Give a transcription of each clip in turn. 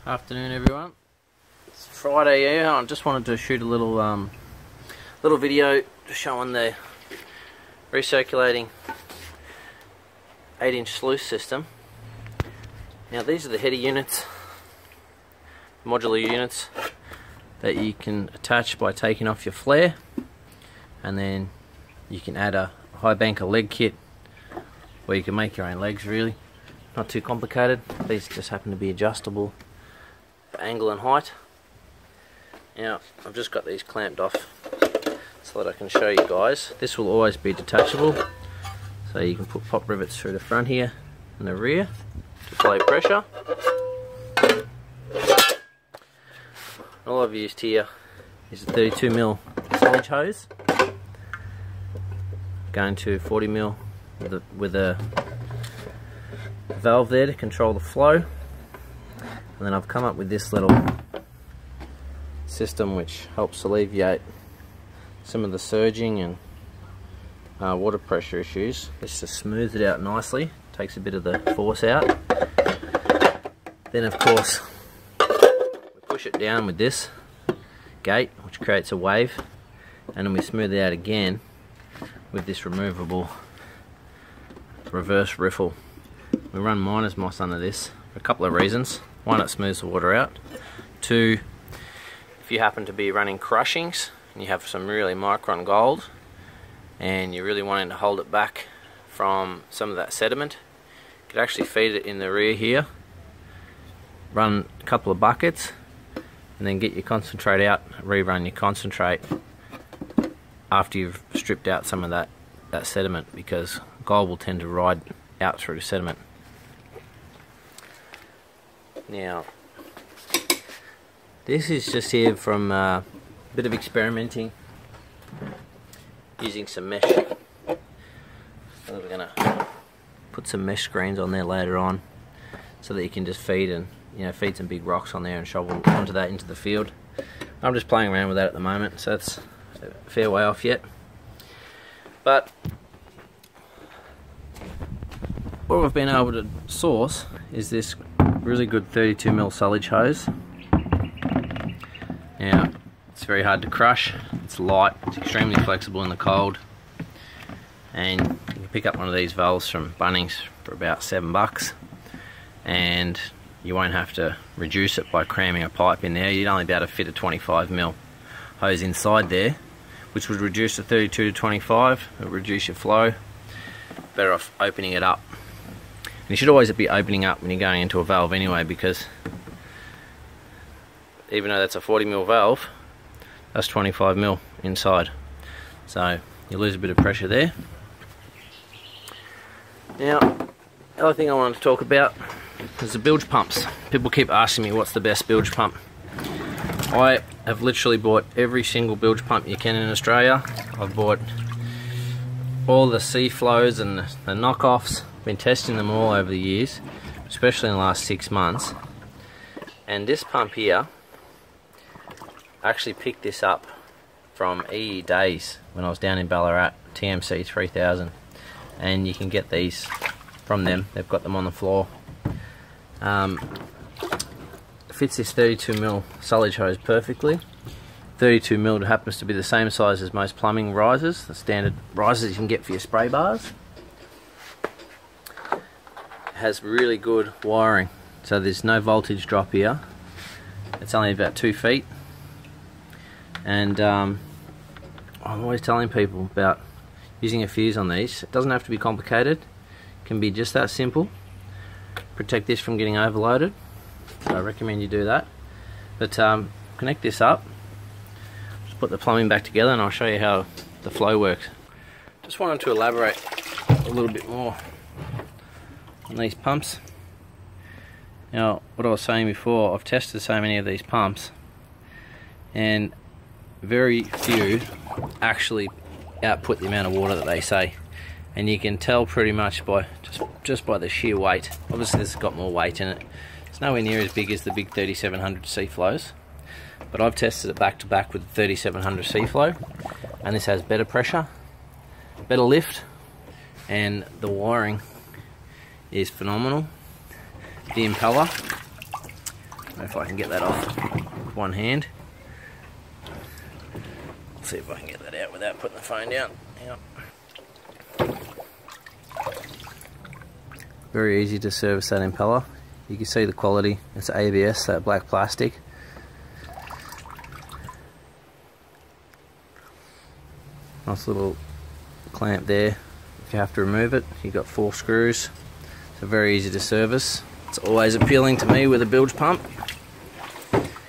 Afternoon, everyone. It's Friday here. I just wanted to shoot a little video showing the recirculating 8-inch sluice system. Now these are the header units, modular units that you can attach by taking off your flair, and then you can add a high banker leg kit where you can make your own legs. Really not too complicated. These just happen to be adjustable for angle and height. Now I've just got these clamped off so that I can show you guys. This will always be detachable, so you can put pop rivets through the front here and the rear to apply pressure. All I've used here is a 32mm solid hose going to 40mm with a valve there to control the flow. And then I've come up with this little system which helps alleviate some of the surging and water pressure issues. This just smooths it out nicely, takes a bit of the force out. Then of course we push it down with this gate which creates a wave, and then we smooth it out again with this removable reverse riffle. We run miner's moss under this for a couple of reasons. One, it smooths the water out. Two, if you happen to be running crushings and you have some really micron gold and you're really wanting to hold it back from some of that sediment, you could actually feed it in the rear here, run a couple of buckets, and then get your concentrate out, rerun your concentrate after you've stripped out some of that sediment, because gold will tend to ride out through the sediment. Now, this is just here from a bit of experimenting using some mesh. So we're going to put some mesh screens on there later on so that you can just feed some big rocks on there and shovel onto that into the field. I'm just playing around with that at the moment, so it's a fair way off yet. But what we've been able to source is this really good 32mm silage hose. Now it's very hard to crush, it's light, it's extremely flexible in the cold, and you can pick up one of these valves from Bunnings for about $7, and you won't have to reduce it by cramming a pipe in there. You'd only be able to fit a 25mm hose inside there, which would reduce the 32 to 25, it would reduce your flow. Better off opening it up. You should always be opening up when you're going into a valve anyway, because even though that's a 40mm valve, that's 25mm inside, so you lose a bit of pressure there. Now, the other thing I wanted to talk about is the bilge pumps. People keep asking me what's the best bilge pump. I have literally bought every single bilge pump you can in Australia. I've bought all the sea flows and the knockoffs. Been testing them all over the years, especially in the last 6 months. And this pump here, I actually picked this up from EE Days when I was down in Ballarat, TMC 3000, and you can get these from them. They've got them on the floor. Fits this 32mm silage hose perfectly. 32mm happens to be the same size as most plumbing risers, the standard risers you can get for your spray bars. Has really good wiring, so there's no voltage drop here. It's only about 2 feet, and I'm always telling people about using a fuse on these. It doesn't have to be complicated, it can be just that simple. Protect this from getting overloaded, so I recommend you do that. But connect this up, just put the plumbing back together, and I'll show you how the flow works. Just wanted to elaborate a little bit more on these pumps. Now, what I was saying before, I've tested so many of these pumps, and very few actually output the amount of water that they say, and you can tell pretty much by just by the sheer weight. Obviously this has got more weight in it. It's nowhere near as big as the big 3700 sea flows, but I've tested it back to back with the 3700 sea flow, and this has better pressure, better lift, and the wiring is phenomenal. The impeller if I can get that off with one hand. See if I can get that out without putting the phone down. Yep. Very easy to service that impeller. You can see the quality. It's ABS, that black plastic. Nice little clamp there. If you have to remove it, you've got 4 screws. So very easy to service. It's always appealing to me with a bilge pump,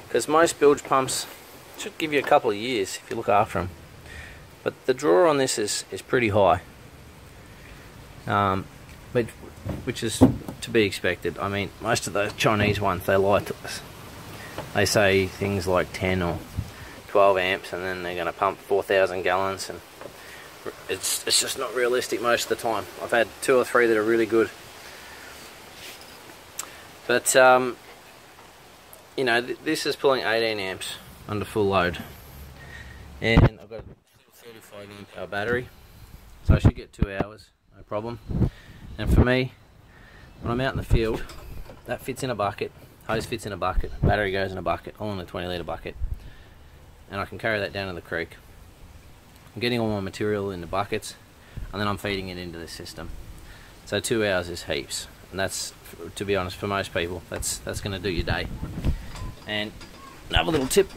because most bilge pumps should give you a couple of years if you look after them. But the draw on this is pretty high, which is to be expected. I mean, most of those Chinese ones, they lie to us. They say things like 10 or 12 amps, and then they're going to pump 4,000 gallons, and it's just not realistic most of the time. I've had 2 or 3 that are really good. But, you know, this is pulling 18 amps under full load. And I've got a 35 amp hour battery, so I should get 2 hours, no problem. And for me, when I'm out in the field, that fits in a bucket, hose fits in a bucket, battery goes in a bucket, all in a 20 litre bucket. And I can carry that down to the creek. I'm getting all my material in the buckets, and then I'm feeding it into the system. So 2 hours is heaps. And that's, to be honest, for most people, that's going to do your day. And another little tip: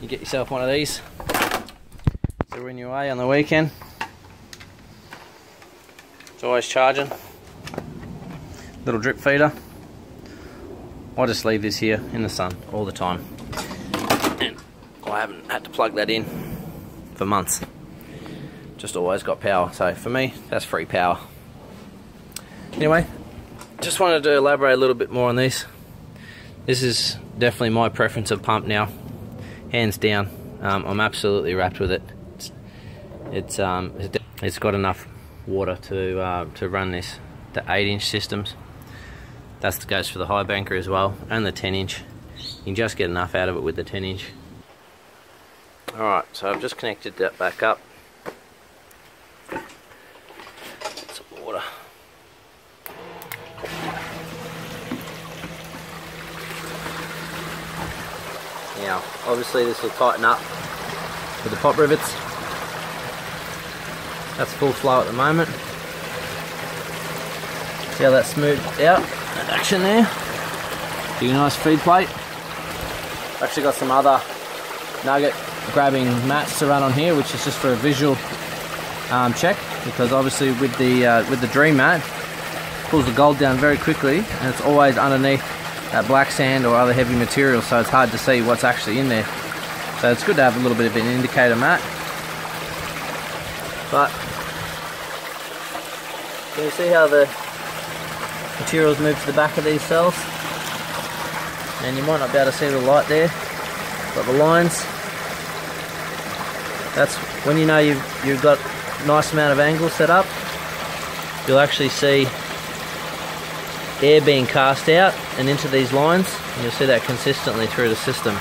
you get yourself one of these. So when you're away on the weekend, it's always charging. Little drip feeder. I just leave this here in the sun all the time, and I haven't had to plug that in for months. Just always got power. So for me, that's free power. Anyway, just wanted to elaborate a little bit more on this. This is definitely my preference of pump now, hands down. I'm absolutely wrapped with it. It's got enough water to run this. The 8-inch systems. That goes for the high banker as well, and the 10-inch. You can just get enough out of it with the 10-inch. All right, so I've just connected that back up. Some water. Now, obviously this will tighten up with the pop rivets. That's full flow at the moment. See how that's smoothed out? That action there. Give you a nice feed plate. I've actually got some other nugget grabbing mats to run on here, which is just for a visual check, because obviously with the Dream mat, pulls the gold down very quickly, and it's always underneath that black sand or other heavy material, so it's hard to see what's actually in there. So it's good to have a little bit of an indicator mat. But can you see how the materials move to the back of these cells? And you might not be able to see the light there, but the lines, that's when you know you've got a nice amount of angle set up. You'll actually see air being cast out and into these lines, and you'll see that consistently through the system.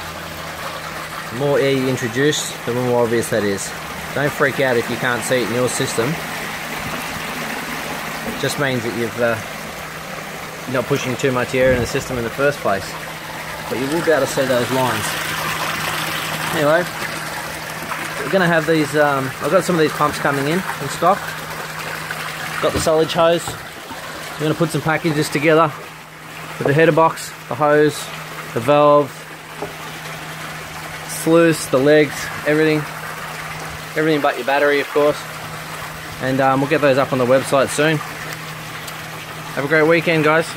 The more air you introduce, the more obvious that is. Don't freak out if you can't see it in your system. It just means that you're not pushing too much air in the system in the first place. But you will be able to see those lines. Anyway, we're going to have these, I've got some of these pumps coming in stock. Got the solid hose. We're going to put some packages together with the header box, the hose, the valve, sluice, the legs, everything but your battery, of course. And we'll get those up on the website soon. Have a great weekend, guys.